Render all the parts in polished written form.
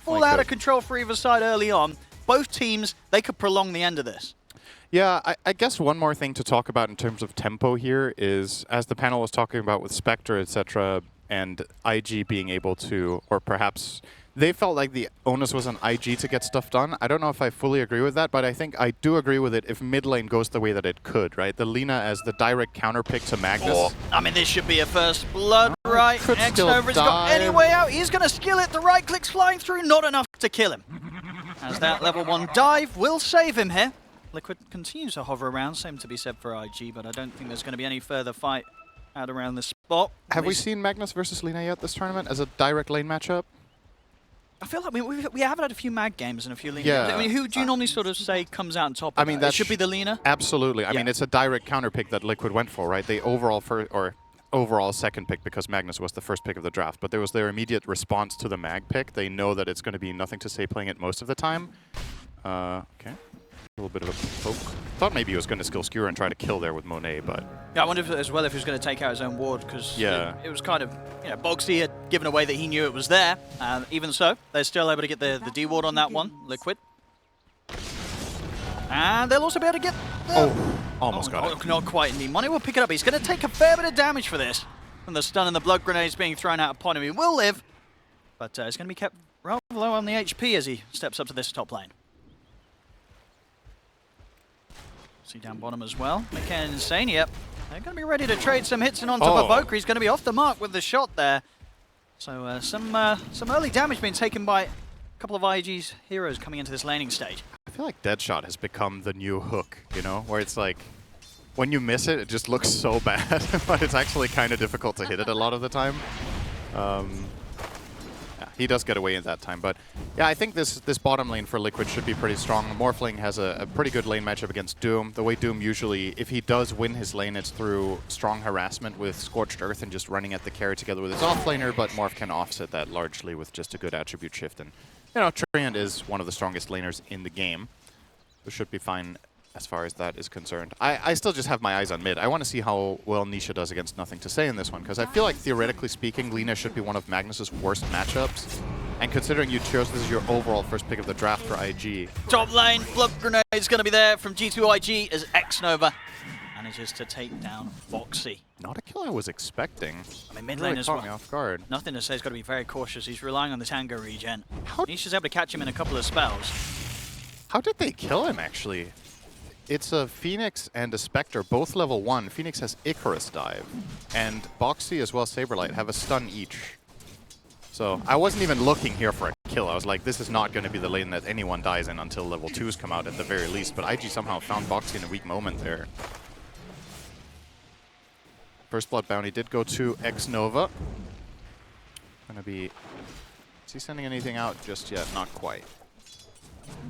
Fall out of control for either side early on. Both teams, they could prolong the end of this. Yeah, I guess one more thing to talk about in terms of tempo here is, as the panel was talking about with Spectre, etc., and IG being able to, or perhaps they felt like the onus was on IG to get stuff done. I don't know if I fully agree with that, but I think I do agree with it if mid lane goes the way that it could, right? The Lina as the direct counter pick to Magnus. Oh, I mean, this should be a first blood, right? X-Nova's got any way out. He's going to skill it. The right click's flying through, not enough to kill him. As that level 1 dive will save him here. Liquid continues to hover around, same to be said for IG, but I don't think there's going to be any further fight out around the spot. Have we seen Magnus versus Lina yet this tournament as a direct lane matchup? I feel like we haven't had a few Mag games and a few Lina games. I mean, who do you normally sort of say comes out on top of that? It should be the Lina? Absolutely. I mean, it's a direct counter pick that Liquid went for, right? They overall second pick because Magnus was the first pick of the draft, but there was their immediate response to the Mag pick. They know that it's going to be nothing to say playing it most of the time. Okay. A little bit of a poke. Thought maybe he was going to skill skewer and try to kill there with Monet, but... Yeah, I wonder if, as well if he was going to take out his own ward, because it was kind of, you know, Boxy had given away that he knew it was there. Even so, they're still able to get the D-ward on that one, Liquid. And they'll also be able to get... Almost got it. Not quite indeed. Money will pick it up. He's going to take a fair bit of damage for this. And the stun and the blood grenades being thrown out upon him. He will live, but it's going to be kept rather low on the HP as he steps up to this top lane. See down bottom as well. McKenna and Insane, yep. They're going to be ready to trade some hits, and on top of Valkyrie, he's going to be off the mark with the shot there. So some early damage being taken by a couple of IG's heroes coming into this laning stage. I feel like Deadshot has become the new hook, you know, where it's like, when you miss it, it just looks so bad, but it's actually kind of difficult to hit it a lot of the time. Yeah, he does get away in that time, but yeah, I think this bottom lane for Liquid should be pretty strong. Morphling has a pretty good lane matchup against Doom. The way Doom usually, if he does win his lane, it's through strong harassment with Scorched Earth and just running at the carry together with his offlaner, but Morph can offset that largely with just a good attribute shift. And, you know, Treant is one of the strongest laners in the game, so should be fine as far as that is concerned. I still just have my eyes on mid. I want to see how well Nisha does against Nothing to Say in this one, because I feel like, theoretically speaking, Lina should be one of Magnus's worst matchups. And considering you chose this is your overall first pick of the draft for IG. Top lane, blood grenade is going to be there from G2.iG as X-Nova manages to take down Boxy. Not a kill I was expecting. I mean, mid really lane as well. Caught me off guard. Nothing to Say has got to be very cautious. He's relying on the Tango regen. Nisha's able to catch him in a couple of spells. How did they kill him, actually? It's a Phoenix and a Spectre, both level 1. Phoenix has Icarus dive, and Boxy as well as Saberlight have a stun each. So I wasn't even looking here for a kill. I was like, this is not going to be the lane that anyone dies in until level 2s come out at the very least. But IG somehow found Boxy in a weak moment there. First blood bounty did go to X-Nova. Gonna be... Is he sending anything out just yet? Not quite.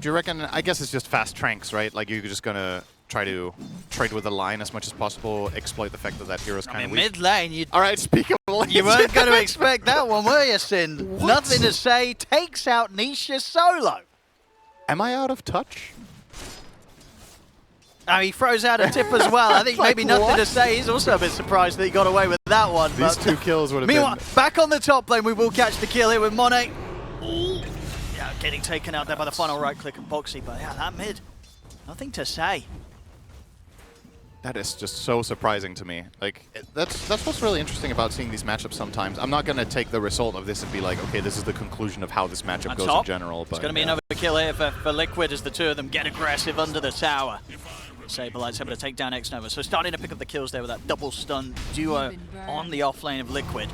Do you reckon, I guess it's just fast tranks, right? Like, you're just going to try to trade with the line as much as possible, exploit the fact that that hero's kind of weak. Mid lane, you... Alright, speak of lanes. You weren't going to expect that one, were you, Sin? What? Nothing to Say takes out Nisha solo. Am I out of touch? He throws out a tip as well. I think Like maybe Nothing what? to Say. He's also a bit surprised that he got away with that one. These two kills would have Meanwhile, been... back on the top lane, we will catch the kill here with Monet. Yeah, getting taken out there by the final right click of Boxy, but yeah, that mid, Nothing to Say. That is just so surprising to me. Like, that's what's really interesting about seeing these matchups sometimes. I'm not going to take the result of this and be like, okay, this is the conclusion of how this matchup goes in general. But it's going to be another kill here for Liquid as the two of them get aggressive under the tower. Saberlight's able to take down X-Nova, so starting to pick up the kills there with that double stun duo on the off lane of Liquid.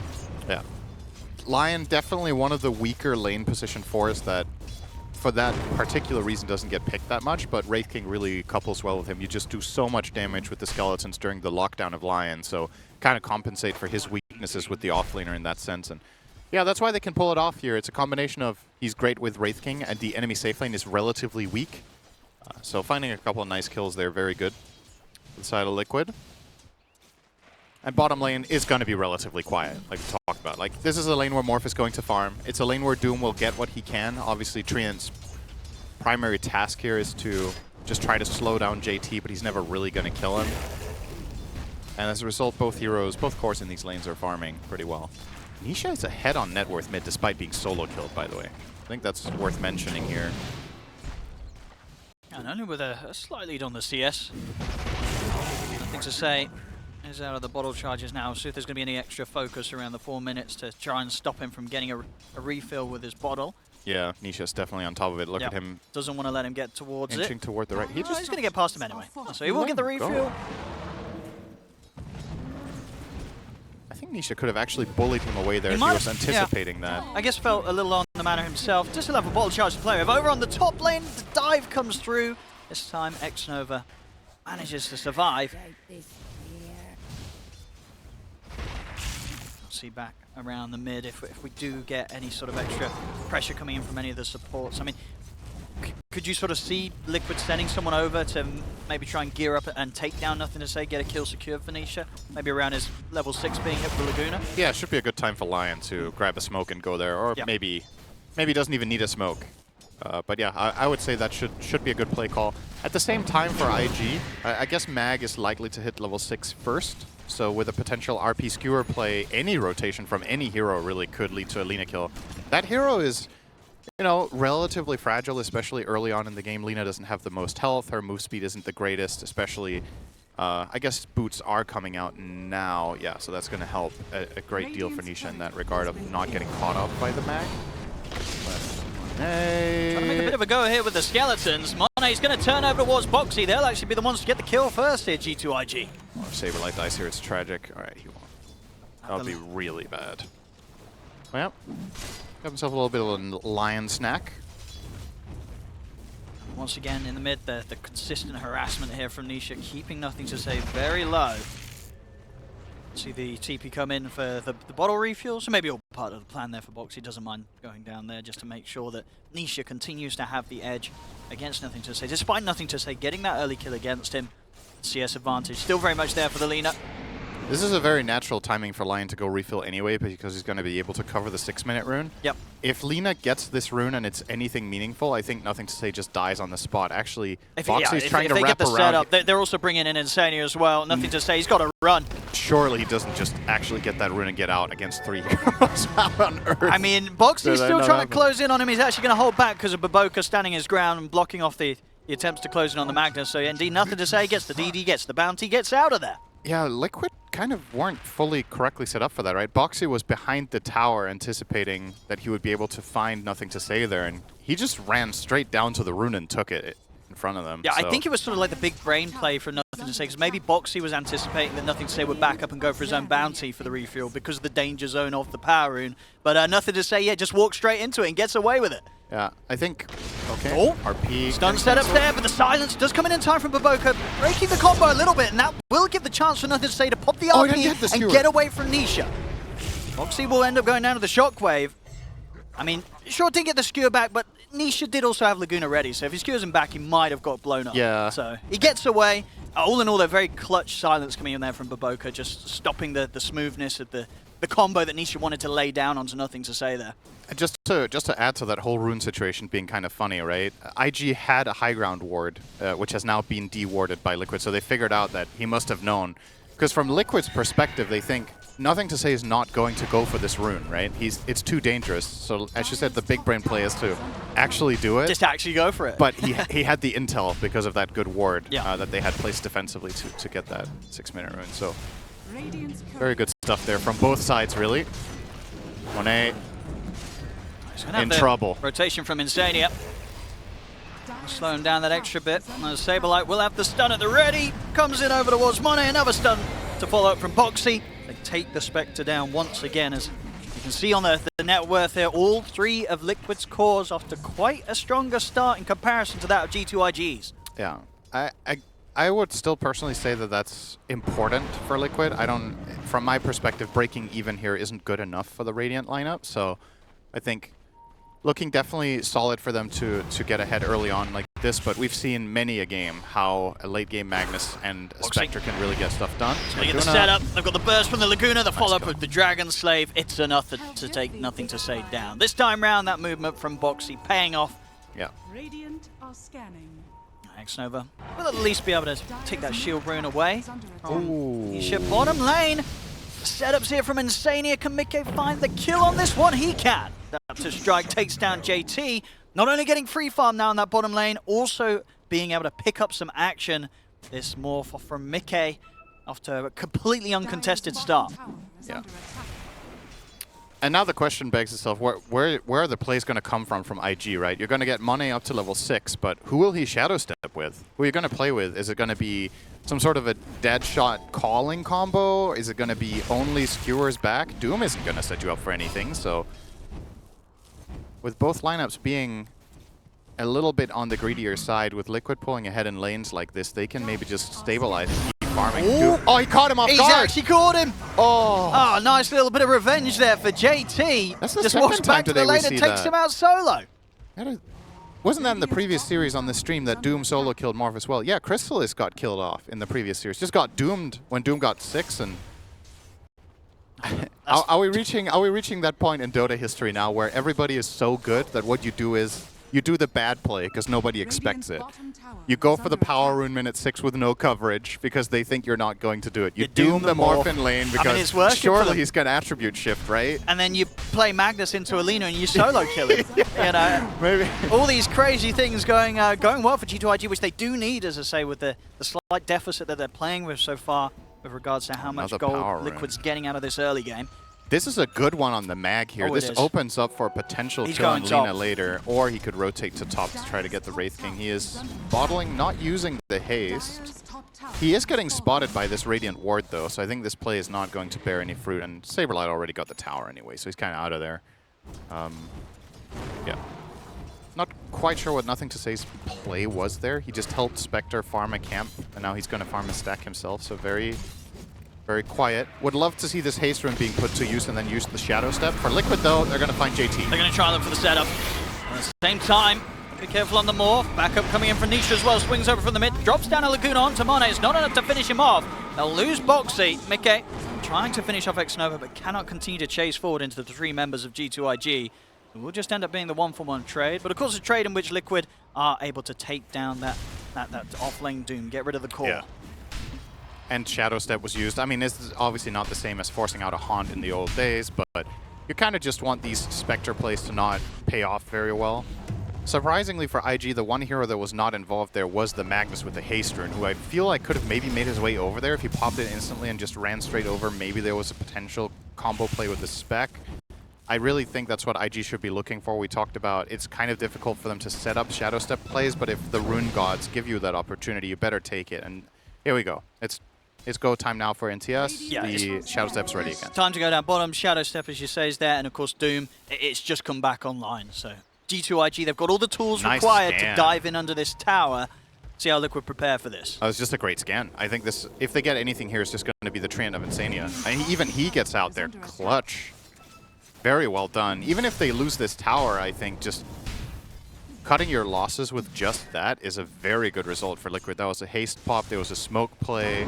Yeah. Lion, definitely one of the weaker lane position fours that, for that particular reason, doesn't get picked that much, but Wraith King really couples well with him. You just do so much damage with the skeletons during the lockdown of Lion, so kind of compensate for his weaknesses with the offlaner in that sense. And yeah, that's why they can pull it off here. It's a combination of he's great with Wraith King, and the enemy safe lane is relatively weak. So finding a couple of nice kills there, very good. The side of Liquid. And bottom lane is going to be relatively quiet, like we talked about. Like, this is a lane where Morph is going to farm. It's a lane where Doom will get what he can. Obviously, Treant's primary task here is to just try to slow down JT, but he's never really going to kill him. And as a result, both heroes, both cores in these lanes are farming pretty well. Nisha is ahead on net worth mid, despite being solo killed, by the way. I think that's worth mentioning here. And only with a slight lead on the CS. Nothing to say. Is out of the bottle charges now. See if there's going to be any extra focus around the 4 minutes to try and stop him from getting a refill with his bottle. Yeah, Nisha's definitely on top of it. Look at him. Doesn't want to let him get towards it. Inching toward the right. He's going to get past him anyway. So he will get the refill. I think Nisha could have actually bullied him away there if he was anticipating that. I guess felt a little on the manner himself. Just to have a bottle charge to play with. Over on the top lane, the dive comes through. This time, Xnova manages to survive. See back around the mid if we do get any sort of extra pressure coming in from any of the supports. I mean, could you sort of see Liquid sending someone over to maybe try and gear up and take down Nothing to Say, get a kill secured for Nisha? Maybe around his level 6 being hit with Laguna? Yeah, it should be a good time for Lion to grab a smoke and go there, or maybe doesn't even need a smoke. But yeah, I would say that should be a good play call. At the same time for IG, I guess Mag is likely to hit level 6 first. So with a potential RP skewer play, any rotation from any hero really could lead to a Lina kill. That hero is, you know, relatively fragile, especially early on in the game. Lina doesn't have the most health, her move speed isn't the greatest, especially, I guess boots are coming out now. Yeah, so that's going to help a great deal for Nisha in that regard of not getting caught up by the Mag. Trying to make a bit of a go here with the skeletons. Mone's going to turn over towards Boxy. They'll actually be the ones to get the kill first here, G2.iG. Oh, Saberlight dies here, it's tragic. Alright, he won't. That would be really bad. Well, got himself a little bit of a lion snack. Once again in the mid, the consistent harassment here from Nisha, keeping Nothing to Say very low. See the TP come in for the bottle refuel, so maybe all part of the plan there for Boxy. Doesn't mind going down there just to make sure that Nisha continues to have the edge against Nothing to Say. Despite Nothing to Say getting that early kill against him, CS advantage still very much there for the Lina. This is a very natural timing for Lion to go refill anyway, because he's going to be able to cover the 6-minute rune. Yep. If Lina gets this rune and it's anything meaningful, I think Nothing to Say just dies on the spot. Actually, Boxy's trying to wrap around. Setup, they're also bringing in Insania as well. Nothing to Say, he's got to run. Surely he doesn't just actually get that rune and get out against 3 heroes. How on earth? I mean, Boxy's still trying to close in on him. He's actually going to hold back because of Baboka standing his ground and blocking off the attempts to close in on the Magnus. So indeed, Nothing to Say gets the DD, gets the bounty, gets out of there. Yeah, Liquid kind of weren't fully correctly set up for that, right? Boxy was behind the tower anticipating that he would be able to find Nothing to Say there, and he just ran straight down to the rune and took it in front of them. Yeah, so I think it was sort of like the big brain play for Nothing to Say, because maybe Boxy was anticipating that Nothing to Say would back up and go for his own bounty for the refuel because of the danger zone of the power rune. But Nothing to Say, yeah, just walks straight into it and gets away with it. Yeah, I think, okay, RP. Stun setups there, but the silence does come in time from Baboka, breaking the combo a little bit, and that will give the chance for Nothing to Say to pop the RP and get away from Nisha. Boxy will end up going down to the Shockwave. I mean, sure did get the skewer back, but Nisha did also have Laguna ready, so if he skewers him back, he might have got blown up. Yeah. So he gets away. All in all, a very clutch silence coming in there from Baboka, just stopping the smoothness of the combo that Nisha wanted to lay down onto Nothing to Say there. Just to add to that whole rune situation being kind of funny, right? IG had a high ground ward, which has now been de-warded by Liquid, so they figured out that he must have known. Because from Liquid's perspective, they think Nothing to Say is not going to go for this rune, right? It's too dangerous. So as you said, the big brain play is to actually do it. Just actually go for it. But he had the intel because of that good ward that they had placed defensively to get that 6-minute rune. So very good stuff there from both sides, really. Monet in trouble. Rotation from Insania. Slow him down that extra bit. Saberlight will have the stun at the ready. Comes in over towards Monet. Another stun to follow up from Boxy. They take the Spectre down once again. As you can see on the net worth here, all 3 of Liquid's cores off to quite a stronger start in comparison to that of G2.iG's. Yeah. I would still personally say that that's important for Liquid. From my perspective, breaking even here isn't good enough for the Radiant lineup. So I think looking definitely solid for them to get ahead early on like this, but we've seen many a game how a late game Magnus and a Spectre can really get stuff done. So they get the setup, they've got the burst from the Laguna, the follow-up with the Dragon Slave. It's enough to take Nothing to Say down. This time round, that movement from Boxy paying off. Yeah. Radiant are scanning. Xnova will at least be able to take that shield rune away. Ooh. Nisha bottom lane. Setups here from Insania. Can Mikke find the kill on this one? He can. to strike, takes down JT. Not only getting free farm now in that bottom lane, also being able to pick up some action. This morph from Mickey after a completely uncontested start. Yeah. And now the question begs itself, where are the plays going to come from IG, right? You're going to get Monet up to level 6, but who will he Shadow Step with? Who are you going to play with? Is it going to be some sort of a dead shot calling combo? Is it going to be only skewers back? Doom isn't going to set you up for anything, so with both lineups being a little bit on the greedier side, with Liquid pulling ahead in lanes like this, they can maybe just stabilize and keep farming. Oh, he caught him off guard! He's actually caught him! Oh, nice little bit of revenge there for JT. That's the just second walks time back to the today we lane see and takes that. him out solo. Wasn't that in the previous series on the stream that Doom solo killed Morph as well? Yeah, Crystallis got killed off in the previous series. Just got doomed when Doom got 6 and... Are we reaching that point in Dota history now where everybody is so good that what you do is you do the bad play because nobody expects it. You go for the power rune minute 6 with no coverage because they think you're not going to do it. You doom the morph in lane because surely he's going to attribute shift, right? And then you play Magnus into Alina and you solo kill him. You know, maybe all these crazy things going well for G2.iG, which they do need, as I say, with the slight deficit that they're playing with so far with regards to how much gold Liquid's getting out of this early game. This is a good one on the mag here. This opens up for a potential kill on Lina later, or he could rotate to top to try to get the Wraith King. He is bottling, not using the haste. He is getting spotted by this Radiant Ward though, so I think this play is not going to bear any fruit, and Saberlight already got the tower anyway, so he's kind of out of there. Yeah. Not quite sure what Nothing to Say's play was there. He just helped Spectre farm a camp, and now he's going to farm a stack himself, so very quiet. Would love to see this haste rune being put to use and then use the Shadow Step. For Liquid though, they're going to find JT. They're going to try them for the setup. At the same time, be careful on the morph. Backup coming in from Nisha as well. Swings over from the mid. Drops down a Laguna onto Monet. It's not enough to finish him off. They'll lose Boxy. Mickey trying to finish off Xnova, but cannot continue to chase forward into the 3 members of G2.iG. It will just end up being the 1-for-1 trade. But of course a trade in which Liquid are able to take down that off-lane Doom. Get rid of the core. Yeah. And Shadow Step was used. I mean, this is obviously not the same as forcing out a Haunt in the old days, but you kind of just want these Spectre plays to not pay off very well. Surprisingly for IG, the one hero that was not involved there was the Magnus with the haste rune, who I feel like could have maybe made his way over there. If he popped it instantly and just ran straight over, maybe there was a potential combo play with the spec. I really think that's what IG should be looking for. We talked about it's kind of difficult for them to set up Shadow Step plays, but if the rune gods give you that opportunity, you better take it. And here we go. It's go time now for NTS. Yeah, the Shadow Step's ready again. Time to go down bottom. Shadow Step, as you say, is there. And of course, Doom, it's just come back online. So G2.iG, they've got all the tools required to dive in under this tower. See how Liquid prepare for this. It was just a great scan. I think this, if they get anything here, it's just going to be the Treant of Insania. And even he gets out there clutch. Very well done. Even if they lose this tower, I think just cutting your losses with just that is a very good result for Liquid. That was a haste pop, there was a smoke play.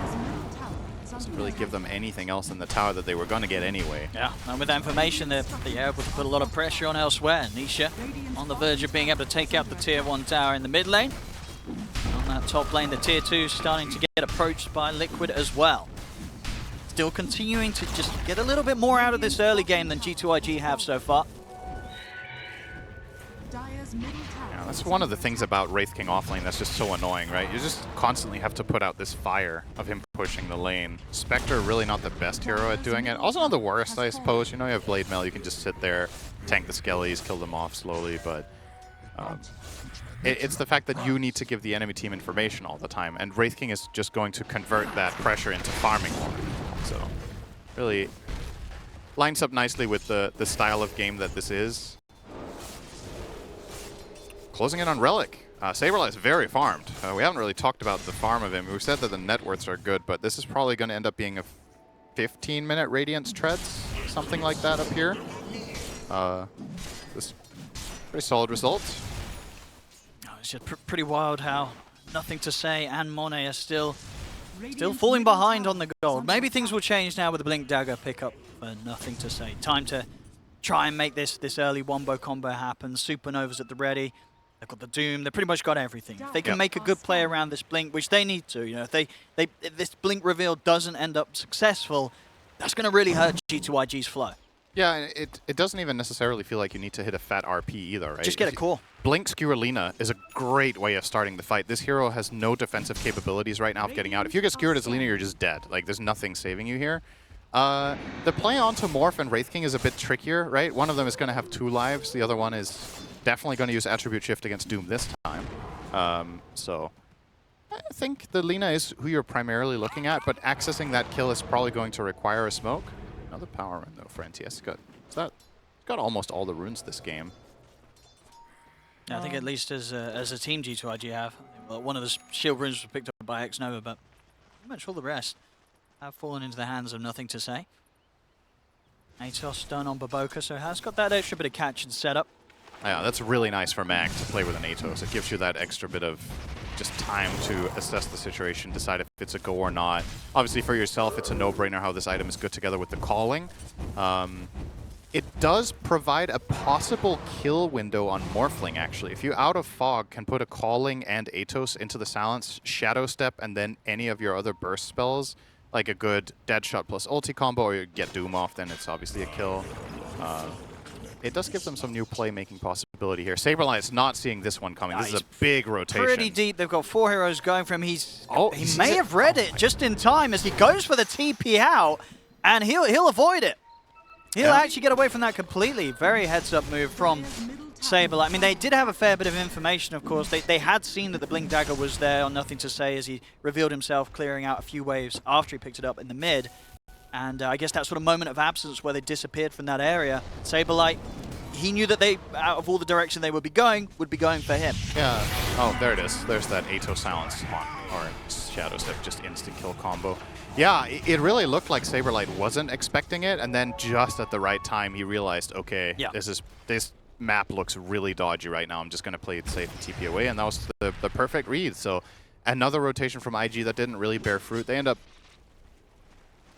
Doesn't really give them anything else in the tower that they were going to get anyway. Yeah, and with that information, they're able to put a lot of pressure on elsewhere. Nisha on the verge of being able to take out the tier 1 tower in the mid lane. On that top lane, the tier 2 starting to get approached by Liquid as well. Still continuing to just get a little bit more out of this early game than G2.iG have so far. Yeah, that's one of the things about Wraith King offlane that's just so annoying, right? You just constantly have to put out this fire of him pushing the lane. Spectre really not the best hero at doing it. Also not the worst, I suppose. You know, you have Blade Mail, you can just sit there, tank the skellies, kill them off slowly, but it's the fact that you need to give the enemy team information all the time, and Wraith King is just going to convert that pressure into farming more. So, really lines up nicely with the style of game that this is. Closing in on Relic. Saberlight is very farmed. We haven't really talked about the farm of him. We've said that the net worths are good, but this is probably going to end up being a 15-minute Radiance treads, something like that up here. This pretty solid result. It's just pretty wild how Nothing to Say and Monet are still falling behind on the gold. Maybe things will change now with the Blink Dagger pickup for Nothing to Say. Time to try and make this early wombo combo happen. Supernovas at the ready. They've got the Doom. They've pretty much got everything. If they can make a good play around this Blink, which they need to, you know, if this Blink reveal doesn't end up successful, that's going to really hurt G2.iG's flow. Yeah, it doesn't even necessarily feel like you need to hit a fat RP either, right? Just get a core. Blink Skewer Lina is a great way of starting the fight. This hero has no defensive capabilities right now of getting out. If you get skewered as Lina, you're just dead. Like, there's nothing saving you here. The play onto Morph and Wraith King is a bit trickier, right? One of them is going to have 2 lives. The other one is definitely going to use Attribute Shift against Doom this time. So I think the Lina is who you're primarily looking at, but accessing that kill is probably going to require a smoke. Another power run though for NTS. Got almost all the runes this game. Yeah, I think at least as a team G2.iG have. Well, one of the shield runes was picked up by Xnova, but pretty much all the rest have fallen into the hands of nothing to say. Atos done on Baboka, so has got that extra bit of catch and setup. Yeah, that's really nice for Mag to play with an Atos. It gives you that extra bit of just time to assess the situation, decide if it's a go or not. Obviously for yourself, it's a no-brainer how this item is good together with the calling. It does provide a possible kill window on Morphling, actually. If you, out of Fog, can put a Calling and Atos into the Silence, Shadow Step, and then any of your other burst spells, like a good Deadshot plus ulti combo, or you get Doom off, then it's obviously a kill. It does give them some new playmaking possibility here. Saberlight's not seeing this one coming. This is a big rotation. Pretty deep. They've got 4 heroes going for him. He may have read it just in time as he goes for the TP out, and he'll avoid it. He'll actually get away from that completely. Very heads-up move from Saberlight. I mean, they did have a fair bit of information, of course. They had seen that the Blink Dagger was there on Nothing to Say as he revealed himself, clearing out a few waves after he picked it up in the mid. And I guess that sort of moment of absence where they disappeared from that area. Saberlight, he knew that they, out of all the direction they would be going for him. Yeah. Oh, there it is. There's that Atos Silence on, or Shadow Step, just instant kill combo. Yeah, it really looked like Saberlight wasn't expecting it, and then just at the right time he realized, okay, this map looks really dodgy right now. I'm just going to play it safe and TP away, and that was the perfect read. So another rotation from IG that didn't really bear fruit. They end up,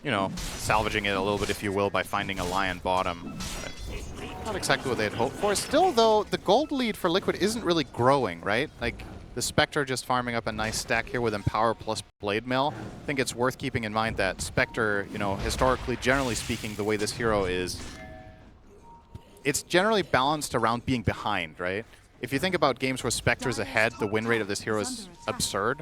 you know, salvaging it a little bit, if you will, by finding a Lion bottom. But not exactly what they had hoped for. Still, though, the gold lead for Liquid isn't really growing, right? Like, the Spectre just farming up a nice stack here with Empower plus Blade Mail. I think it's worth keeping in mind that Spectre, you know, historically, generally speaking, the way this hero is, it's generally balanced around being behind, right? If you think about games where Spectre's ahead, the win rate of this hero is absurd.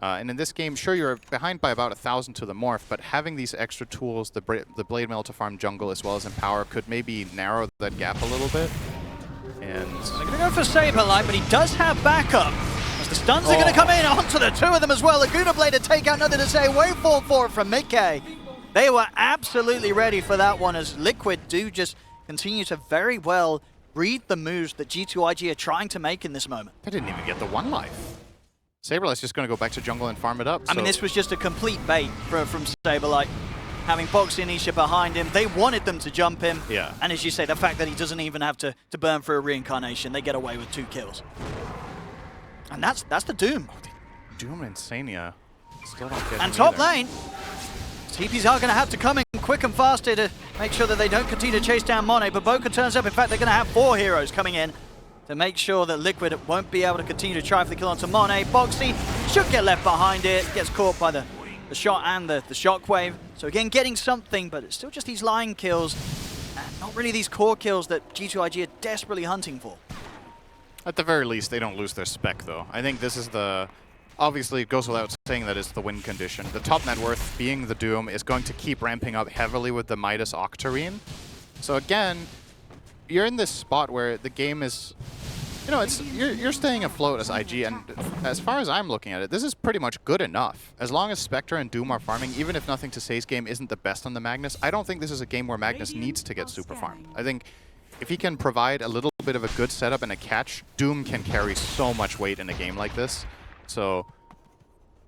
And in this game, sure, you're behind by about 1,000 to the Morph, but having these extra tools, the Blade Mail to farm jungle as well as Empower, could maybe narrow that gap a little bit. And they're going to go for Saberlight, but he does have backup. As the stuns are going to come in onto the 2 of them as well. Laguna Blade to take out, Nothing to Say. Waveform for it from Mickey. They were absolutely ready for that one, as Liquid do just continue to very well read the moves that G2.iG are trying to make in this moment. They didn't even get the 1 life. Saberlight's just going to go back to jungle and farm it up. I mean, this was just a complete bait from Saberlight. Having Boxy and Isha behind him, they wanted them to jump him. Yeah. And as you say, the fact that he doesn't even have to burn for a reincarnation, they get away with 2 kills. And that's the Doom. Doom and Insania still don't get And him top either. lane, TPs are going to have to come in quick and faster to make sure that they don't continue to chase down Monet. But Boca turns up. In fact, they're going to have 4 heroes coming in to make sure that Liquid won't be able to continue to try for the kill onto Monet. Boxy should get left behind it. Gets caught by the shot and the shockwave. So again, getting something, but it's still just these line kills. And not really these core kills that G2.iG are desperately hunting for. At the very least, they don't lose their spec, though. I think this is the... Obviously, it goes without saying that it's the win condition. The top net worth, being the Doom, is going to keep ramping up heavily with the Midas Octarine. So again, you're in this spot where the game is... You know, you're staying afloat as IG, and as far as I'm looking at it, this is pretty much good enough. As long as Spectre and Doom are farming, even if Nothing to Say's game isn't the best on the Magnus, I don't think this is a game where Magnus needs to get super farmed. I think if he can provide a little bit of a good setup and a catch, Doom can carry so much weight in a game like this. So,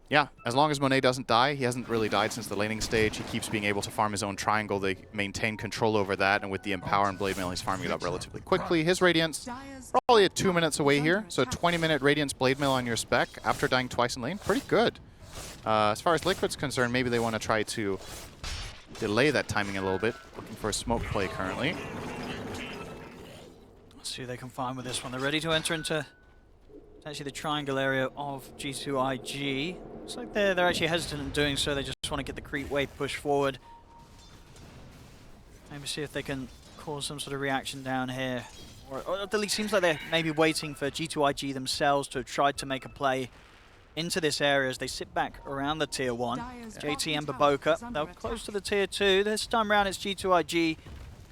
yeah, as long as Monet doesn't die, he hasn't really died since the laning stage. He keeps being able to farm his own triangle. They maintain control over that, and with the Empower and Blade Mail, he's farming it up relatively quickly. His Radiance, probably at 2 minutes away here, so 20-minute Radiance Blade Mail on your spec after dying twice in lane. Pretty good. As far as Liquid's concerned, maybe they want to try to delay that timing a little bit. Looking for a smoke play currently. Let's see who they can find with this one. They're ready to enter into actually the triangle area of G2.iG. Looks like they're actually hesitant in doing so. They just want to get the creep wave push forward. Maybe see if they can cause some sort of reaction down here. Or at least seems like they're maybe waiting for G2.iG themselves to try to make a play into this area as they sit back around the tier 1. JT and Baboka, they're close to the tier 2. This time around it's G2.iG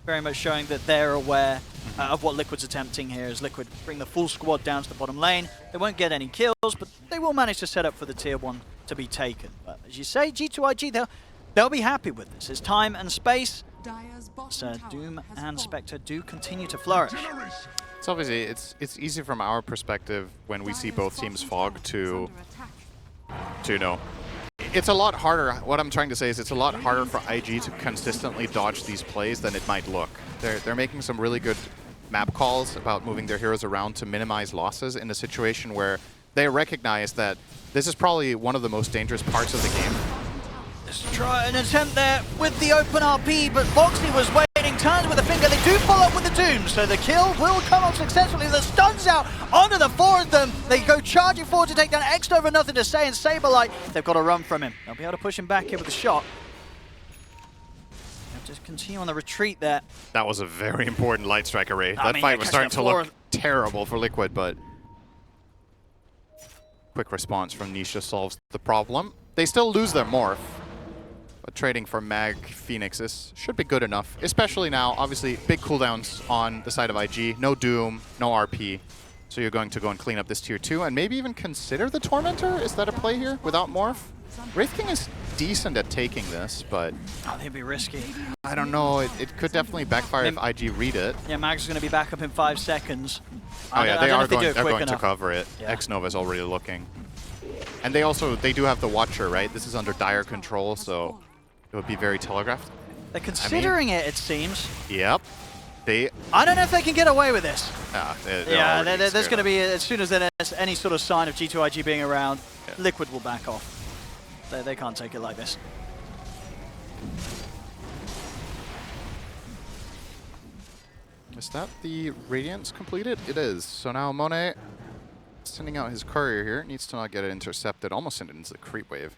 very much showing that they're aware of what Liquid's attempting here, as Liquid bring the full squad down to the bottom lane. They won't get any kills, but they will manage to set up for the tier 1 to be taken. But as you say, G2.iG, they'll be happy with this. As time and space, Doom and Spectre do continue to flourish. It's obviously, it's easy from our perspective when we see both teams fog to know. It's a lot harder, what I'm trying to say is it's a lot harder for IG to consistently dodge these plays than it might look. They're making some really good map calls about moving their heroes around to minimize losses in a situation where they recognize that this is probably one of the most dangerous parts of the game. Let's try an attempt there with the open RP, but Boxy was waiting, turns with a finger. They do follow up with the Doom, so the kill will come off successfully. The stun's out onto the 4 of them. They go charging forward to take down X-Nova, nothing to say, and Saberlight, they've got to run from him. They'll be able to push him back here with a shot. They'll just continue on the retreat there. That was a very important Light Strike array. That fight was starting to look terrible for Liquid, but quick response from Nisha solves the problem. They still lose their morph. But trading for Mag Phoenixes should be good enough, especially now. Obviously, big cooldowns on the side of IG. No Doom, no RP. So you're going to go and clean up this tier 2 and maybe even consider the Tormentor? Is that a play here without morph? Wraith King is decent at taking this, but oh, they'd be risky. I don't know. It could definitely backfire if IG read it. Yeah, Mag's going to be back up in 5 seconds. Oh yeah, they're going to cover it. Yeah. X-Nova is already looking. And they do have the Watcher, right? This is under dire control, so it would be very telegraphed. They're considering it seems. Yep. I don't know if they can get away with this. Yeah, there's going to be, as soon as there's any sort of sign of G2.iG being around, yeah, Liquid will back off. They can't take it like this. Is that the Radiance completed? It is. So now Monet, sending out his courier here, needs to not get it intercepted, almost send it into the creep wave.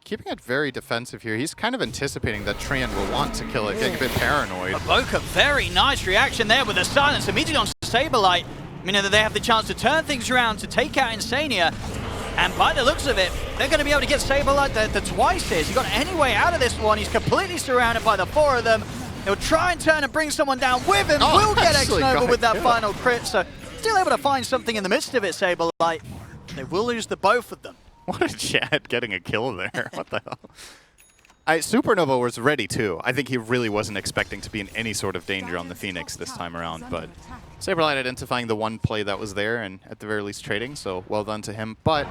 Keeping it very defensive here. He's kind of anticipating that Trian will want to kill it, getting a bit paranoid. Baboka, very nice reaction there with the silence immediately on Saberlight, meaning that they have the chance to turn things around to take out Insania. And by the looks of it, they're going to be able to get Saberlight the twice here. Has he got any way out of this one? He's completely surrounded by the 4 of them. He'll try and turn and bring someone down with him. Will get X-Nova with that final crit, so still able to find something in the midst of it, Saberlight. They will lose the both of them. What a Chad getting a kill there. What the hell? Supernova was ready too. I think he really wasn't expecting to be in any sort of danger on the Phoenix this time around, but Saberlight identifying the one play that was there and at the very least trading, so well done to him. But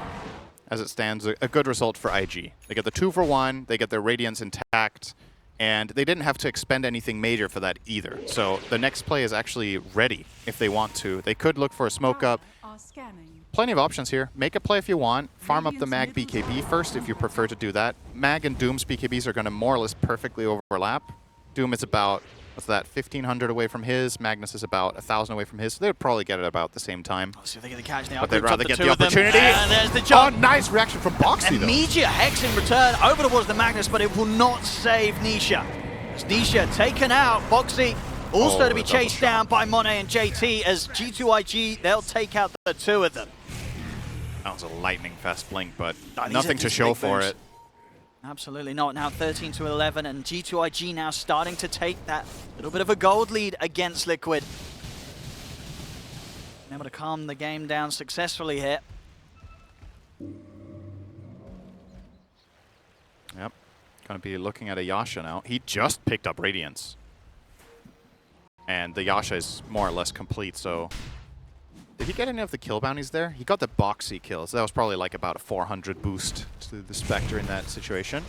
as it stands, a good result for IG. They get the 2-for-1, they get their Radiance intact, and they didn't have to expend anything major for that either. So the next play is actually ready if they want to. They could look for a smoke up. Plenty of options here. Make a play if you want. Farm up the Mag BKB first if you prefer to do that. Mag and Doom's BKBs are going to more or less perfectly overlap. Doom is about, what's that, 1,500 away from his. Magnus is about 1,000 away from his. So they would probably get it about the same time. Let's see if they get the catch now. But they'd rather get the opportunity. And there's the jump. Oh, nice reaction from Boxy, though. Immediate Hex in return over towards the Magnus, but it will not save Nisha. As Nisha taken out, Boxy also to be chased down by Monet and JT as G2.iG, they'll take out the 2 of them. That was a lightning fast blink, but nothing to show for it. Absolutely not. Now 13-11, and G2.iG now starting to take that little bit of a gold lead against Liquid. Able to calm the game down successfully here. Yep. Going to be looking at a Yasha now. He just picked up Radiance. And the Yasha is more or less complete, so... Did he get any of the kill bounties there? He got the Boxy kills. That was probably like about a 400 boost to the Spectre in that situation.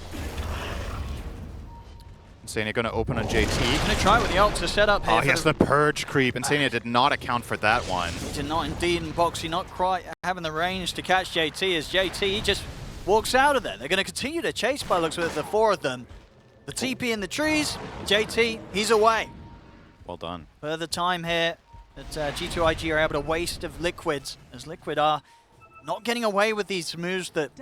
Insania going to open on JT. Going to try with the ult to set up here. Oh, he has the Purge creep. Insania did not account for that one. He did not indeed, and Boxy not quite having the range to catch JT as JT just walks out of there. They're going to continue to chase by looks of it, the 4 of them. The TP in the trees, JT, he's away. Well done. Further time here that G2.iG are able to waste of Liquids, as Liquid are not getting away with these moves that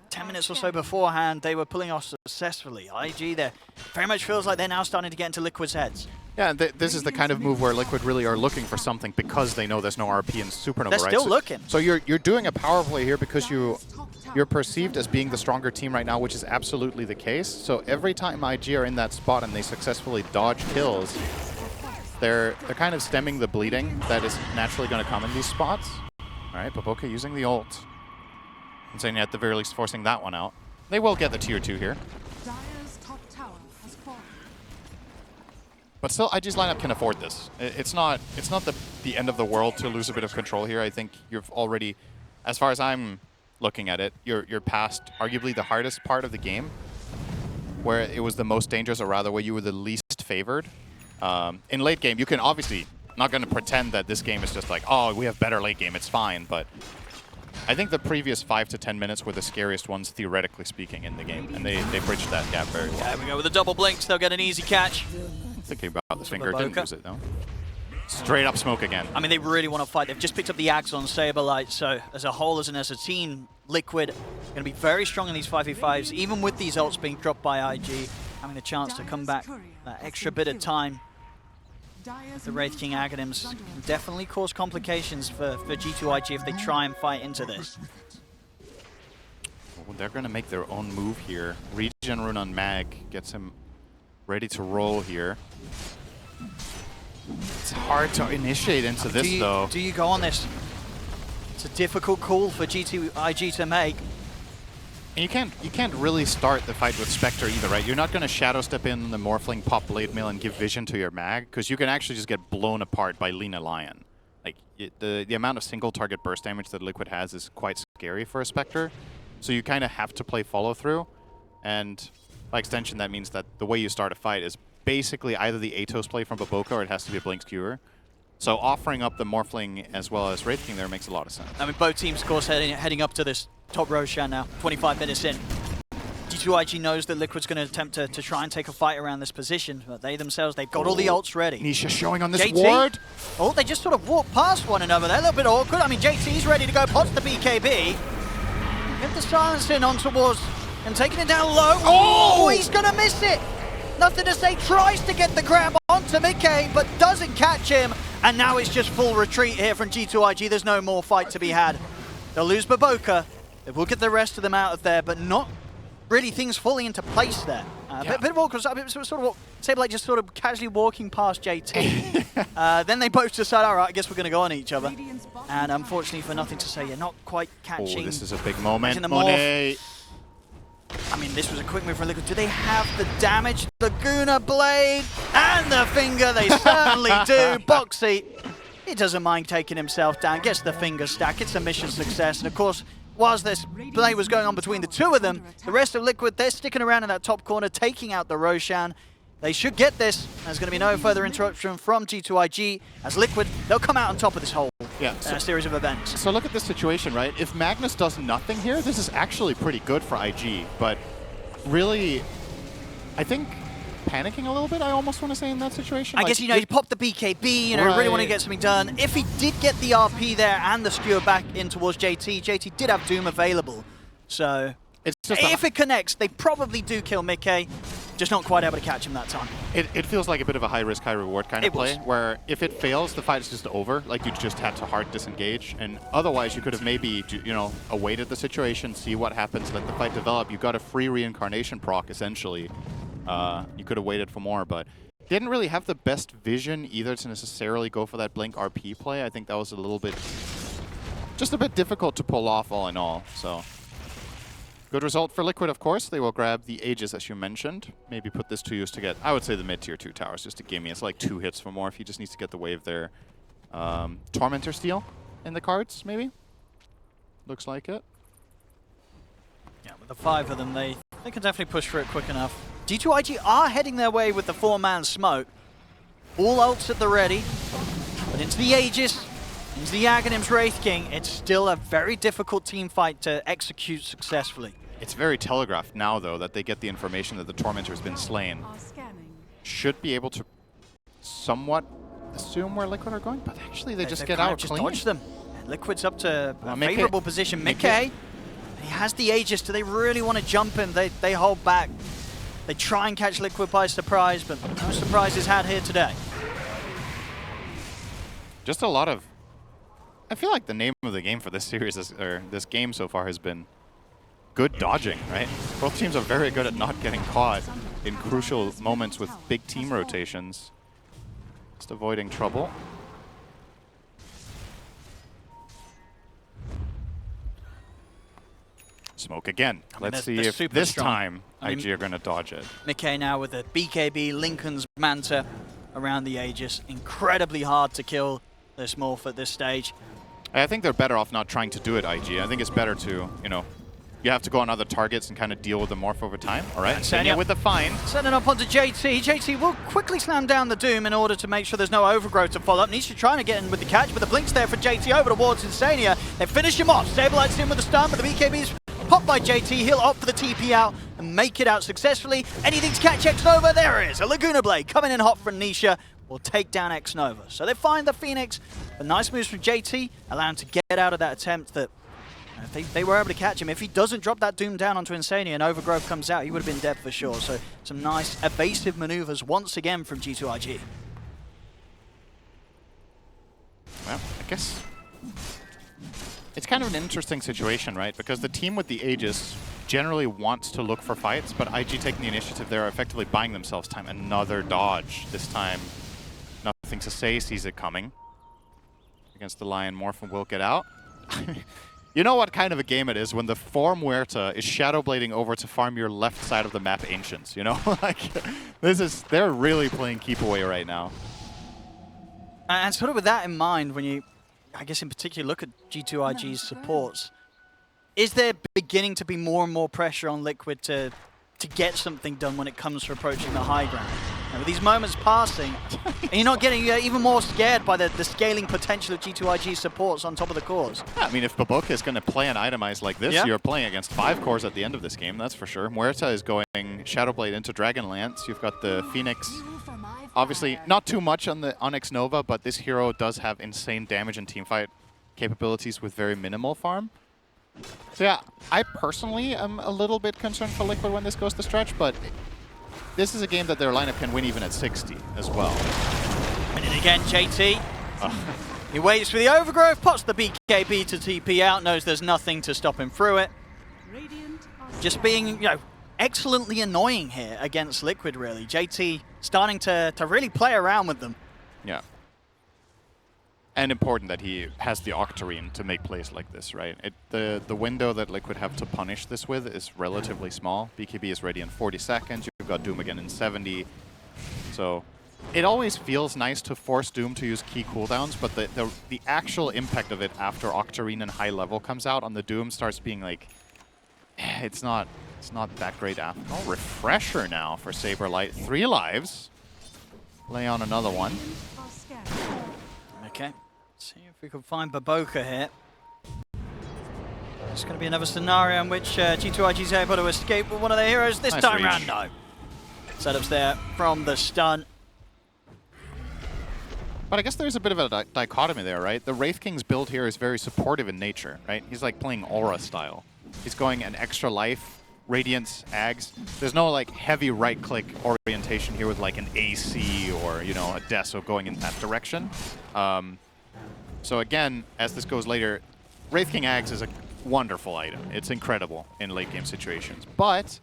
10 minutes or so beforehand they were pulling off successfully. IG there very much feels like they're now starting to get into Liquid's heads. Yeah, this is the kind of move where Liquid really are looking for something because they know there's no RP in Supernova, They're right? still looking. So you're doing a power play here because you're perceived as being the stronger team right now, which is absolutely the case. So every time IG are in that spot and they successfully dodge kills, they're kind of stemming the bleeding that is naturally going to come in these spots. All right, Baboka using the ult. And saying at the very least forcing that one out. They will get the tier 2 here. Dire's top tower has fallen. But still, IG's lineup can afford this. It's not the end of the world to lose a bit of control here. I think you've already, as far as I'm looking at it, you're past arguably the hardest part of the game, where it was the most dangerous, or rather where you were the least favored. In late game, you can obviously, not going to pretend that this game is just like, oh, we have better late game, it's fine, but I think the previous 5 to 10 minutes were the scariest ones, theoretically speaking, in the game, and they bridged that gap very well. There we go with the double blinks. They'll get an easy catch. Thinking about the finger, didn't use it though. Straight up smoke again. I mean, they really want to fight. They've just picked up the Axe on Saberlight, so as a whole, as a team, Liquid going to be very strong in these 5v5s, even with these ults being dropped by IG, having the chance to come back that extra bit of time. The Wraith King Aghanims can definitely cause complications for G2.iG if they try and fight into this. Well, they're going to make their own move here. Regen Rune on Mag gets him ready to roll here. It's hard to initiate into this, though. Do you go on this? It's a difficult call for G2.iG to make. And you can't really start the fight with Spectre either, right? You're not going to Shadow Step in the Morphling, pop Blade Mail, and give vision to your Mag, because you can actually just get blown apart by Lina Lion. Like, the amount of single target burst damage that Liquid has is quite scary for a Spectre, so you kind of have to play follow-through, and by extension that means that the way you start a fight is basically either the Atos play from Baboka or it has to be a Blink Skewer. So offering up the Morphling as well as Wraith King there makes a lot of sense. I mean, both teams, of course, heading up to this top Roshan now, 25 minutes in. G2.iG knows that Liquid's going to attempt to try and take a fight around this position, but they themselves, they've got all the ults ready. Nisha showing on this JT. ward. Oh, they just sort of walk past one another. They're a little bit awkward. I mean, JT's ready to go, pots the BKB. Get the silencing on towards and taking it down low. Oh, he's going to miss it. Nothing to say, tries to get the grab onto Mickey, but doesn't catch him. And now it's just full retreat here from G2.iG. There's no more fight to be had. They'll lose Baboka. They will get the rest of them out of there, but not really things falling into place there. Bit of awkward, sort of Saberlight just sort of casually walking past JT. Then they both decide, all right, I guess we're going to go on each other. And unfortunately, for nothing to say, you're not quite catching. Oh, this is a big moment. Monet. I mean, this was a quick move from Liquid. Do they have the damage? The Guna Blade and the finger, they certainly do. Boxy, he doesn't mind taking himself down, gets the finger stack. It's a mission success. And of course, whilst this play was going on between the two of them, the rest of Liquid, they're sticking around in that top corner, taking out the Roshan. They should get this. There's going to be no further interruption from G2.iG. As Liquid, they'll come out on top of this whole series of events. So look at this situation, right? If Magnus does nothing here, this is actually pretty good for IG. But really, I think panicking a little bit, I almost want to say, in that situation. I guess, you know, he popped the BKB, you know, really want to get something done. If he did get the RP there and the skewer back in towards JT, JT did have Doom available. So it's just if it connects, they probably do kill Mickey. Just not quite able to catch him that time. It feels like a bit of a high-risk, high-reward kind of play, where if it fails, the fight is just over. Like, you just had to hard disengage, and otherwise you could have maybe, you know, awaited the situation, see what happens, let the fight develop. You got a free reincarnation proc, essentially. You could have waited for more, but didn't really have the best vision either to necessarily go for that Blink RP play. I think that was a little bit, just a bit difficult to pull off all in all, so. Good result for Liquid, of course. They will grab the Aegis, as you mentioned. Maybe put this to use to get, I would say, the mid-tier 2 towers, just a gimme. It's like 2 hits for more if he just needs to get the wave there. Tormentor Steel in the cards, maybe? Looks like it. Yeah, with the 5 of them, they can definitely push for it quick enough. G2.iG are heading their way with the 4-man smoke. All ults at the ready. But into the Aegis, into the Aghanim's Wraith King, it's still a very difficult team fight to execute successfully. It's very telegraphed now, though, that they get the information that the Tormentor has been slain. Should be able to somewhat assume where Liquid are going, but actually they just get out just clean. dodge them. And Liquid's up to a favorable position. Mickey, he has the Aegis. Do they really want to jump him? They hold back. They try and catch Liquid by surprise, but no surprises had here today. Just a lot of... I feel like the name of the game for this series, or this game so far, has been good dodging, right? Both teams are very good at not getting caught in crucial moments with big team rotations. Just avoiding trouble. Smoke again. Let's see if this time IG are going to dodge it. Mickey now with the BKB, Lincoln's Manta around the Aegis. Incredibly hard to kill this Morph at this stage. I think they're better off not trying to do it, IG. I think it's better to, you know, you have to go on other targets and kind of deal with the Morph over time. All right, Senya with the find. Sending up onto JT. JT will quickly slam down the Doom in order to make sure there's no overgrowth to follow up. Nisha trying to get in with the catch, but the blink's there for JT over towards Insania. They finish him off. Stabilizes him with the stun, but the BKB's popped by JT. He'll opt for the TP out and make it out successfully. Anything to catch X-Nova? There it is. A Laguna Blade coming in hot from Nisha will take down X-Nova. So they find the Phoenix. But nice moves from JT, allow him to get out of that attempt that they were able to catch him. If he doesn't drop that Doom down onto Insania and Overgrowth comes out, he would have been dead for sure. So some nice evasive maneuvers once again from G2.iG. Well, I guess it's kind of an interesting situation, right? Because the team with the Aegis generally wants to look for fights, but IG taking the initiative, they're effectively buying themselves time. Another dodge. This time, nothing to say, sees it coming. Against the Lion, Morph will get out. You know what kind of a game it is when the Form Muerta is shadowblading over to farm your left side of the map Ancients, you know? Like, they're really playing keep away right now. And sort of with that in mind, when you, I guess in particular, look at G2.iG's supports, is there beginning to be more and more pressure on Liquid to get something done when it comes to approaching the high ground? And with these moments passing, and you're not getting even more scared by the scaling potential of G2.iG supports on top of the cores. Yeah, I mean, if Baboka is going to play an itemized like this, you're playing against 5 cores at the end of this game, that's for sure. Muerta is going Shadowblade into Dragonlance. You've got the Phoenix. Obviously, not too much on the Onyx Nova, but this hero does have insane damage and teamfight capabilities with very minimal farm. So yeah, I personally am a little bit concerned for Liquid when this goes to stretch, but this is a game that their lineup can win even at 60 as well. And then again, JT. He waits for the Overgrowth, pots the BKB to TP out, knows there's nothing to stop him through it. Just being, you know, excellently annoying here against Liquid, really. JT starting to really play around with them. Yeah. And important that he has the Octarine to make plays like this, right? The window that Liquid have to punish this with is relatively small. BKB is ready in 40 seconds. You've got Doom again in 70. So it always feels nice to force Doom to use key cooldowns, but the actual impact of it after Octarine and high level comes out on the Doom starts being like, it's not that great after all. Refresher now for Saberlight. 3 lives. Lay on another one. Okay, see if we can find Baboka here. It's going to be another scenario in which G2.iG is able to escape with one of their heroes. This nice time reach. round, no. Setups there from the stun. But I guess there's a bit of a dichotomy there, right? The Wraith King's build here is very supportive in nature, right? He's like playing Aura style. He's going an extra life, Radiance, Ags. There's no like heavy right-click orientation here with like an AC or, you know, a Deso going in that direction. So again, as this goes later, Wraith King Ags is a wonderful item. It's incredible in late game situations. But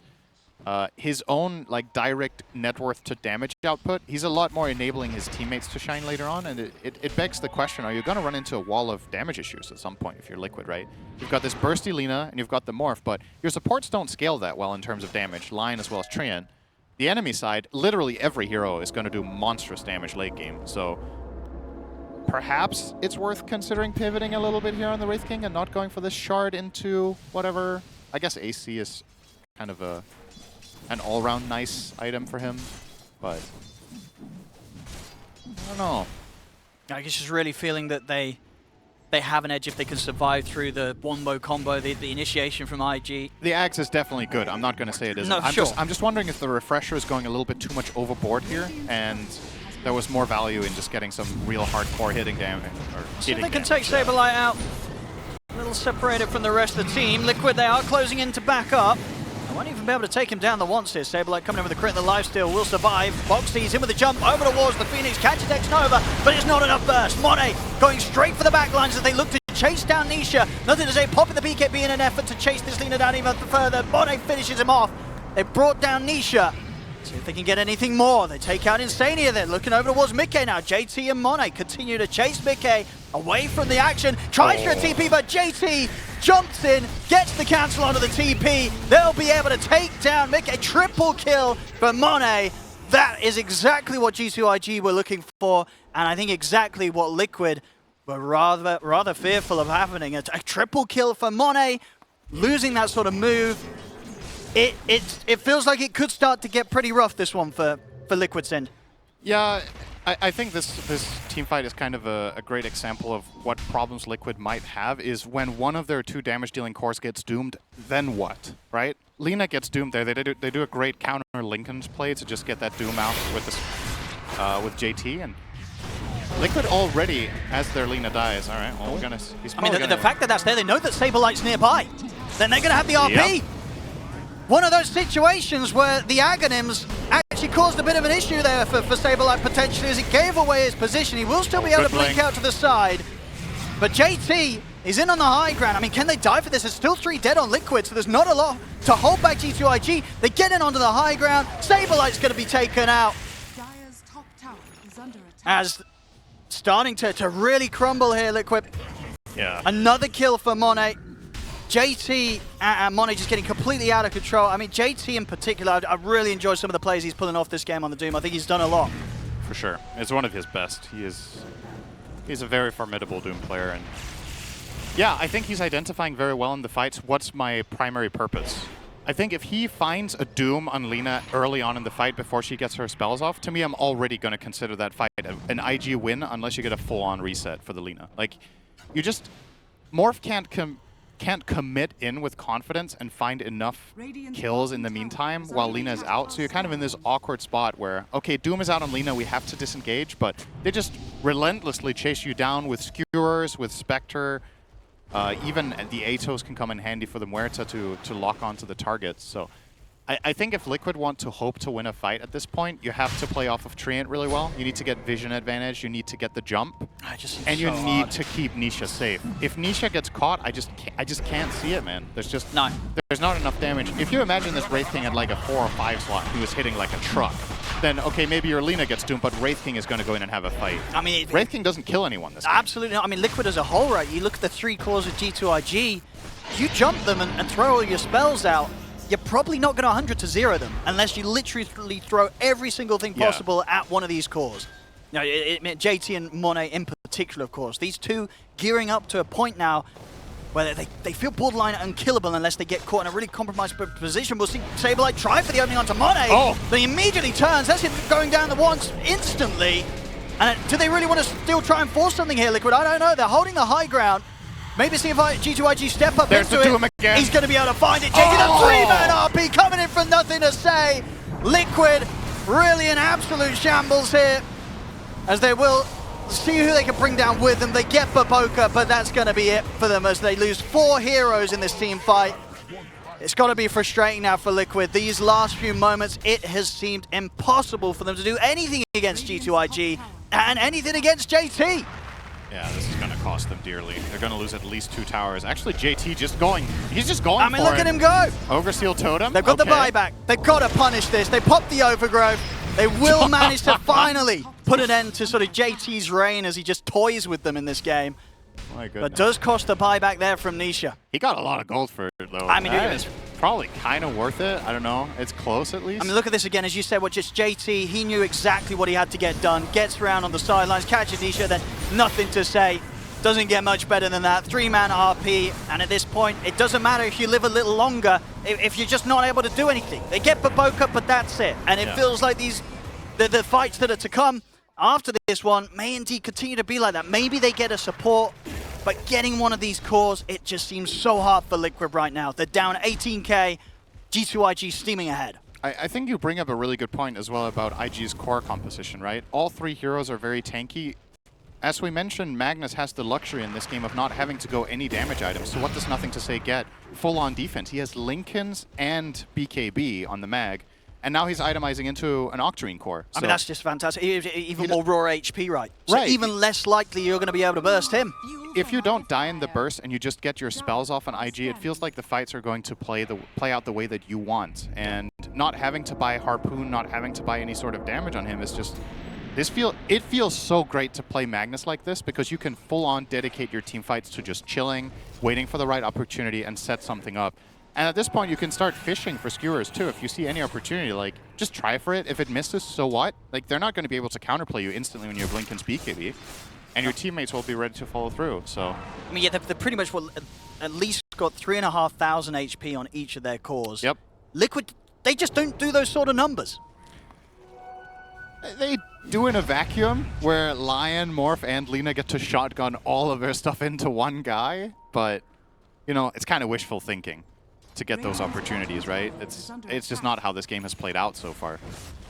his own like direct net worth to damage output, he's a lot more enabling his teammates to shine later on, and it begs the question, are you going to run into a wall of damage issues at some point if you're Liquid, right? You've got this bursty Lina, and you've got the Morph, but your supports don't scale that well in terms of damage, Lion as well as Trian. The enemy side, literally every hero is going to do monstrous damage late game, so perhaps it's worth considering pivoting a little bit here on the Wraith King and not going for this shard into whatever. I guess AC is kind of an all-round nice item for him, but I don't know. I guess just really feeling that they have an edge if they can survive through the wombo combo, the initiation from IG. The Axe is definitely good. I'm not going to say it isn't. No, I'm just wondering if the Refresher is going a little bit too much overboard here, and there was more value in just getting some real hardcore hitting damage. So they can take Saberlight out. A little separated from the rest of the team. Liquid, they are closing in to back up. And Won't even be able to take him down the once here. Saberlight coming in with a crit, the lifesteal will survive. Boxy's in with a jump over towards the Phoenix, catches X Nova, but it's not enough burst. Monet going straight for the backlines as they look to chase down Nisha. Nothing to say, popping the BKB in an effort to chase this Lina down even further. Monet finishes him off. They brought down Nisha. See if they can get anything more. They take out Insania. They're looking over towards Mickey now. JT and Monet continue to chase Mickey away from the action. Tries for a TP, but JT jumps in, gets the cancel onto the TP. They'll be able to take down Mickey. Triple kill for Monet. That is exactly what G2.iG were looking for, and I think exactly what Liquid were rather fearful of happening. A triple kill for Monet, losing that sort of move. It feels like it could start to get pretty rough, this one, for Liquid's end. Yeah, I think this team fight is kind of a great example of what problems Liquid might have is when one of their two damage-dealing cores gets doomed, then what, right? Lina gets doomed there. They do a great counter Lincoln's play to just get that doom out with this, with JT, and Liquid already, as their Lina dies. All right, well, we're gonna. The fact that that's there, they know that Saberlight's nearby. Then they're gonna have the RP. Yep. One of those situations where the Aghanims actually caused a bit of an issue there for Saberlight potentially as it gave away his position. He will still be able to blink out to the side. But JT is in on the high ground. I mean, can they die for this? There's still 3 dead on Liquid, so there's not a lot to hold back G2.iG. They get in onto the high ground. Saberlight's going to be taken out. Dire's top tower is under attack. As starting to really crumble here, Liquid. Yeah. Another kill for Monet. JT and Monet just getting completely out of control. I mean, JT in particular, I really enjoy some of the plays he's pulling off this game on the Doom. I think he's done a lot. For sure. It's one of his best. He's a very formidable Doom player. And yeah, I think he's identifying very well in the fights what's my primary purpose. I think if he finds a Doom on Lina early on in the fight before she gets her spells off, to me, I'm already going to consider that fight an IG win unless you get a full-on reset for the Lina. Like, you just... Morph can't commit in with confidence and find enough kills in the meantime while Lina is out. So you're kind of in this awkward spot where, okay, Doom is out on Lina, we have to disengage, but they just relentlessly chase you down with Skewers, with Spectre. Even the Atos can come in handy for the Muerta to lock onto the targets. So I think if Liquid want to hope to win a fight at this point, you have to play off of Treant really well. You need to get vision advantage, you need to get the jump, and you need to keep Nisha safe. If Nisha gets caught, I just can't see it, man. There's not enough damage. If you imagine this Wraith King at like a 4 or 5 slot, he was hitting like a truck, then okay, maybe your Lina gets doomed, but Wraith King is going to go in and have a fight. I mean, Wraith King doesn't kill anyone this game. Absolutely not. I mean, Liquid as a whole, right? You look at the 3 cores of G2.iG, you jump them and throw all your spells out, you're probably not going to 100 to 0 them unless you literally throw every single thing possible at one of these cores. You know, JT and Monet in particular, of course. These two gearing up to a point now where they feel borderline unkillable unless they get caught in a really compromised position. We'll see Saberlight try for the opening onto Monet, but he immediately turns. That's him going down the once instantly. And do they really want to still try and force something here, Liquid? I don't know. They're holding the high ground. Maybe see if G2.iG step up into it. Again. He's going to be able to find it. JT, the 3-man RP coming in from nothing to say. Liquid really in absolute shambles here, as they will see who they can bring down with them. They get Baboka, but that's going to be it for them as they lose 4 heroes in this team fight. It's got to be frustrating now for Liquid. These last few moments, it has seemed impossible for them to do anything against G2.iG and anything against JT. Yeah, this is going to cost them dearly. They're going to lose at least 2 towers. Actually, JT he's just going I mean, look at him go. Ogre Seal Totem. They've got the buyback. They've got to punish this. They popped the Overgrowth. They will manage to finally put an end to sort of JT's reign as he just toys with them in this game. My goodness. But does cost a buyback there from Nisha. He got a lot of gold for it, though. I mean, it's probably kind of worth it. I don't know. It's close, at least. I mean, look at this again. As you said, just JT, he knew exactly what he had to get done. Gets around on the sidelines, catches Nisha, then nothing to say. Doesn't get much better than that. 3-man RP, and at this point, it doesn't matter if you live a little longer, if you're just not able to do anything. They get Baboka, but that's it. And it feels like the fights that are to come after this one may indeed continue to be like that. Maybe they get a support, but getting one of these cores, it just seems so hard for Liquid right now. They're down 18k, G2.iG steaming ahead. I think you bring up a really good point as well about IG's core composition, right? All 3 heroes are very tanky. as we mentioned, Magnus has the luxury in this game of not having to go any damage items. So what does Nothing to Say get? Full-on defense. He has Lincolns and BKB on the mag, and now he's itemizing into an Octarine core. I mean, that's just fantastic. Even more raw HP, right? So Right. even less likely you're going to be able to burst him. If you don't die in the burst and you just get your spells off on IG, it feels like the fights are going to play out the way that you want. And not having to buy Harpoon, not having to buy any sort of damage on him is just... It feels so great to play Magnus like this because you can full-on dedicate your team fights to just chilling, waiting for the right opportunity, and set something up. And at this point, you can start fishing for skewers too. If you see any opportunity, like, just try for it. If it misses, so what? Like, they're not going to be able to counterplay you instantly when you have Lincoln's BKB. And your teammates will be ready to follow through, so... I mean, yeah, they're pretty much at least got 3,500 HP on each of their cores. Yep. Liquid, they just don't do those sort of numbers. They do in a vacuum where Lion, Morph, and Lina get to shotgun all of their stuff into one guy, but, you know, it's kind of wishful thinking to get those opportunities, right? It's just not how this game has played out so far.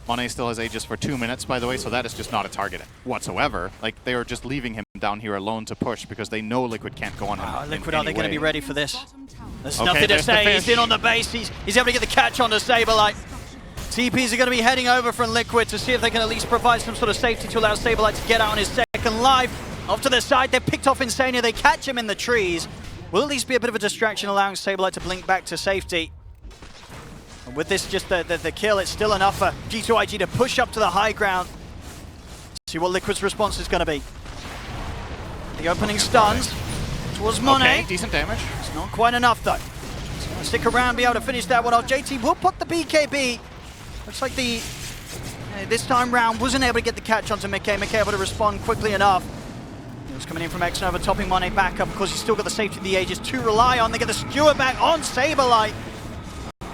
Monet still has Aegis for 2 minutes, by the way, so that is just not a target whatsoever. Like, they are just leaving him down here alone to push because they know Liquid can't go on him. Liquid, are they going to be ready for this? There's Okay, nothing to there's the say. He's fish. in on the base. He's able to get the catch on the Saberlight. TPs are going to be heading over from Liquid to see if they can at least provide some sort of safety to allow Saberlight to get out on his second life. Off to the side, they're picked off Insania. They catch him in the trees. Will at least be a bit of a distraction, allowing Saberlight to blink back to safety. And with this, just the kill, it's still enough for G2.iG to push up to the high ground. See what Liquid's response is going to be. The opening stuns towards Monet. Okay, decent damage. It's not quite enough, though. He's going to stick around, be able to finish that one off. JT will put the BKB. Looks like this time round wasn't able to get the catch onto Mickey. Mickey able to respond quickly enough. It was coming in from Xnova, topping Monet back up because he's still got the safety of the Aegis to rely on. They get the skewer back on Saberlight.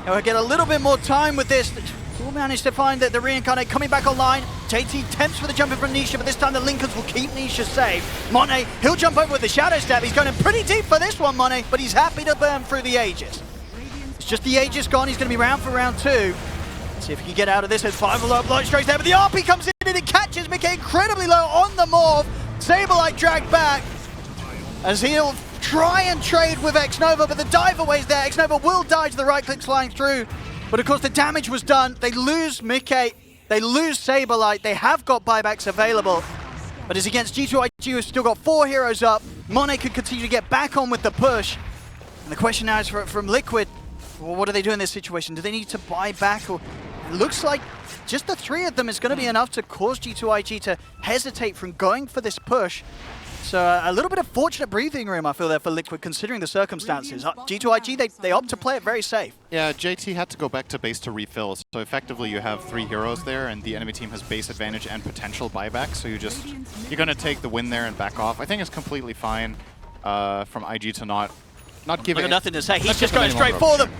They'll get a little bit more time with this. We'll manage to find that the Reincarnate coming back online. JT tempts for the jump in from Nisha, but this time the Lincolns will keep Nisha safe. Monet, he'll jump over with the Shadow Stab. He's going in pretty deep for this one, Monet, but he's happy to burn through the Aegis. It's just the Aegis gone. He's going to be round for round 2. Let's see if he can get out of this. There's 5 low blood straight there, but the RP comes in and it catches Mickey incredibly low on the morph. Saberlight dragged back as he'll try and trade with Xnova, but the dive away's there. Xnova will dodge the right clicks flying through, but of course the damage was done. They lose Mickey, they lose Saberlight. They have got buybacks available, but it's against G2.iG who's still got 4 heroes up. Monet could continue to get back on with the push, and the question now is from Liquid, well, what do they do in this situation? Do they need to buy back? Or it looks like just the 3 of them is going to be enough to cause G2.iG to hesitate from going for this push. So a little bit of fortunate breathing room, I feel, there for Liquid, considering the circumstances. G2.iG, they opt to play it very safe. Yeah, JT had to go back to base to refill, so effectively you have 3 heroes there, and the enemy team has base advantage and potential buyback, so you're going to take the win there and back off. I think it's completely fine from IG to not give it... Nothing to say. He's just going straight for them.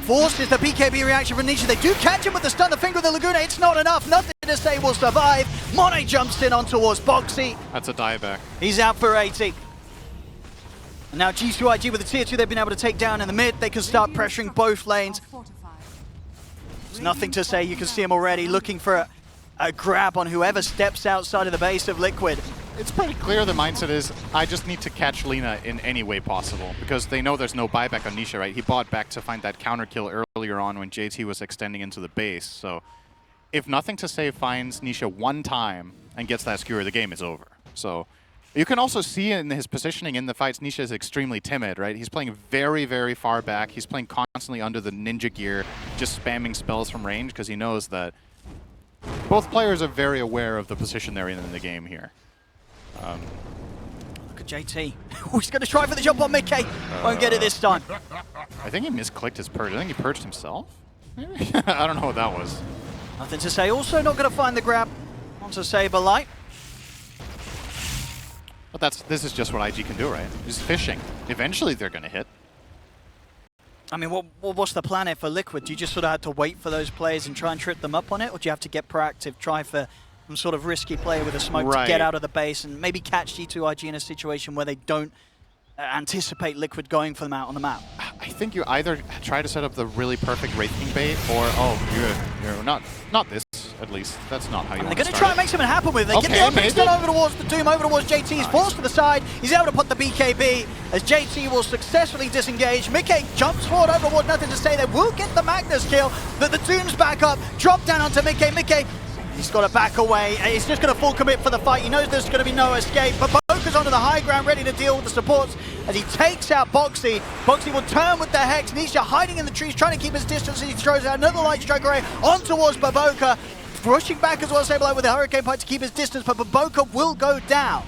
Forces the BKB reaction from Nisha. They do catch him with the stun, the finger of the Laguna. It's not enough. Nothing to say will survive. Monet jumps in on towards Boxy. That's a dieback. He's out for 80. And now G2.iG with the tier 2 they've been able to take down in the mid. They can start pressuring both lanes. There's nothing to say. You can see him already looking for a grab on whoever steps outside of the base of Liquid. It's pretty clear the mindset is, I just need to catch Lina in any way possible, because they know there's no buyback on Nisha, right? He bought back to find that counter kill earlier on when JT was extending into the base, so if Nothing to Say finds Nisha one time and gets that skewer, the game is over. So you can also see in his positioning in the fights, Nisha is extremely timid, right? He's playing very, very far back. He's playing constantly under the ninja gear, just spamming spells from range, because he knows that both players are very aware of the position they're in the game here. Look at JT. He's going to try for the jump on Mickey. Won't get it this time. I think he misclicked his purge. I think he purged himself? Maybe? I don't know what that was. Nothing to say. Also not going to find the grab onto Saberlight. But this is just what IG can do, right? Just fishing. Eventually they're going to hit. I mean, what's the plan here for Liquid? Do you just sort of have to wait for those players and try and trip them up on it? Or do you have to get proactive, try for some sort of risky play with a smoke to get out of the base and maybe catch G2.iG in a situation where they don't anticipate Liquid going for them out on the map? I think you either try to set up the really perfect Wraith King bait, or you're not this. at least. That's not how you want They're to going to try and make something happen with it. They Okay, get the opening maybe. stun over towards the Doom, over towards JT. He's forced to the side. He's able to put the BKB as JT will successfully disengage. Mickey jumps forward over towards Nothing to Say. They will get the Magnus kill, but the Doom's back up. Drop down onto Mickey. Mickey, he's got to back away. He's just going to full commit for the fight. He knows there's going to be no escape, but Boka's onto the high ground, ready to deal with the supports as he takes out Boxy. Boxy will turn with the Hex. Nisha hiding in the trees, trying to keep his distance as he throws out another Light Strike Array on towards Baboka. Rushing back as well, Sableye with the Hurricane Pipe to keep his distance, but Baboka will go down.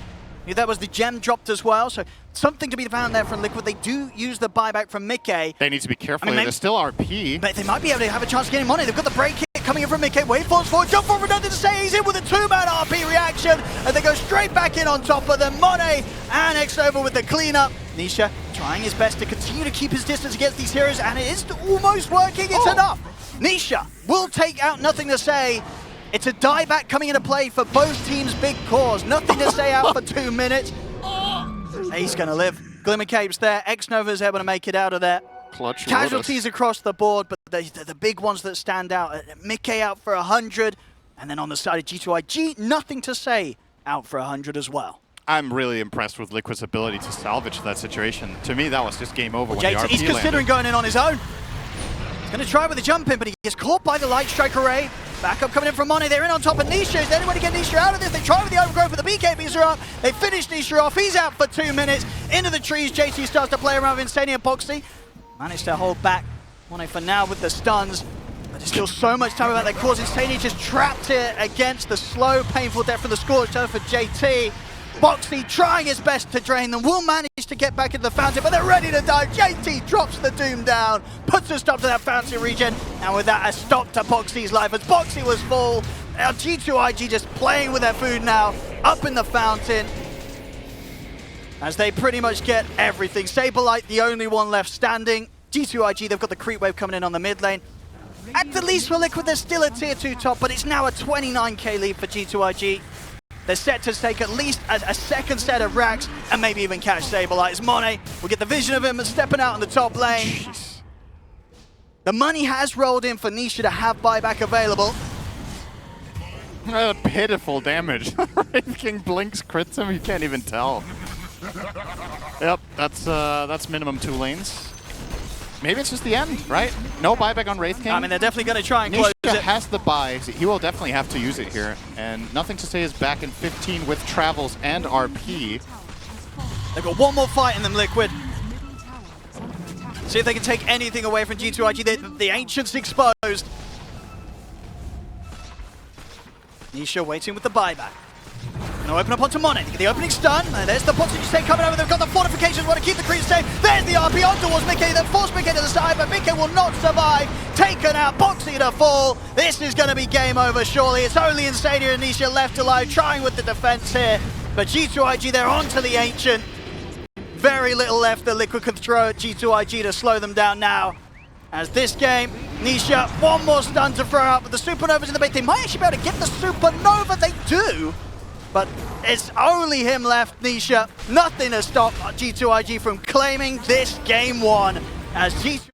That was the gem dropped as well, so something to be found there from Liquid. They do use the buyback from Mickey. They need to be careful. I mean, They're still RP. But they might be able to have a chance of getting money. They've got the break hit coming in from Mickey. Wave falls forward, jump forward, Nothing to Say. He's in with a 2-man RP reaction, and they go straight back in on top of them. Monet and X-Nova with the cleanup. Nisha trying his best to continue to keep his distance against these heroes, and it is almost working. It's enough. Nisha will take out Nothing to Say. It's a dieback coming into play for both teams' big cause. Nothing to Say out for 2 minutes. He's going to live. Glimmer Cape's there. X-Nova's able to make it out of there. Clutch Casualties across the board, but the big ones that stand out. Mickey out for 100, and then on the side of G2.iG, Nothing to Say out for 100 as well. I'm really impressed with Liquid's ability to salvage that situation. To me, that was just game over when the RP He's considering landed. going in on his own. He's going to try with the jump in, but he gets caught by the Light Strike Array. Backup coming in from Monet. They're in on top of Nisha. Is there anyone to get Nisha out of this? They try with the overgrowth, but the BKBs are up. They finish Nisha off. He's out for 2 minutes. Into the trees, JT starts to play around with Insania and Boxy. Managed to hold back Monet for now with the stuns. But there's still so much time about their cause. Insania just trapped here against the slow, painful death from the scorched earth for JT. Boxy trying his best to drain them, will manage to get back into the fountain, but they're ready to die. JT drops the Doom down, puts a stop to that fountain regen, and with that, a stop to Boxy's life as Boxy was full. Now G2.iG just playing with their food now, up in the fountain, as they pretty much get everything. Saberlight, the only one left standing. G2.iG, they've got the creep wave coming in on the mid lane. At the least for Liquid, there's still a tier 2 top, but it's now a 29k lead for G2.iG. They're set to take at least a second set of racks and maybe even catch Saberlight. As Monet will get the vision of him stepping out on the top lane. Jeez. The money has rolled in for Nisha to have buyback available. Pitiful damage. Wraith King blinks, crits him, you can't even tell. Yep, that's minimum 2 lanes. Maybe it's just the end, right? No buyback on Wraith King. I mean, they're definitely going to try and close Nisha it. has the buy. He will definitely have to use it here. And Nothing to Say is back in 15 with travels and RP. They've got one more fight in them, Liquid. See if they can take anything away from G2.iG. The Ancient's exposed. Nisha waiting with the buyback. Gonna open up onto Monet. They get the opening stun. And there's the Potsy State coming over. They've got the fortifications. Want to keep the creep safe. There's the RP on towards Mickey. Then force Mickey to the side, but Mickey will not survive. Taken out. Boxy to fall. This is going to be game over, surely. It's only Insania and Nisha left alive, trying with the defense here. But G2.iG, they're onto the Ancient. Very little left that Liquid could throw at G2.iG to slow them down now. As this game, Nisha, one more stun to throw out, but the Supernova's in the bait. They might actually be able to get the Supernova. They do. But it's only him left, Nisha. Nothing to stop G2.iG from claiming this game 1 as G2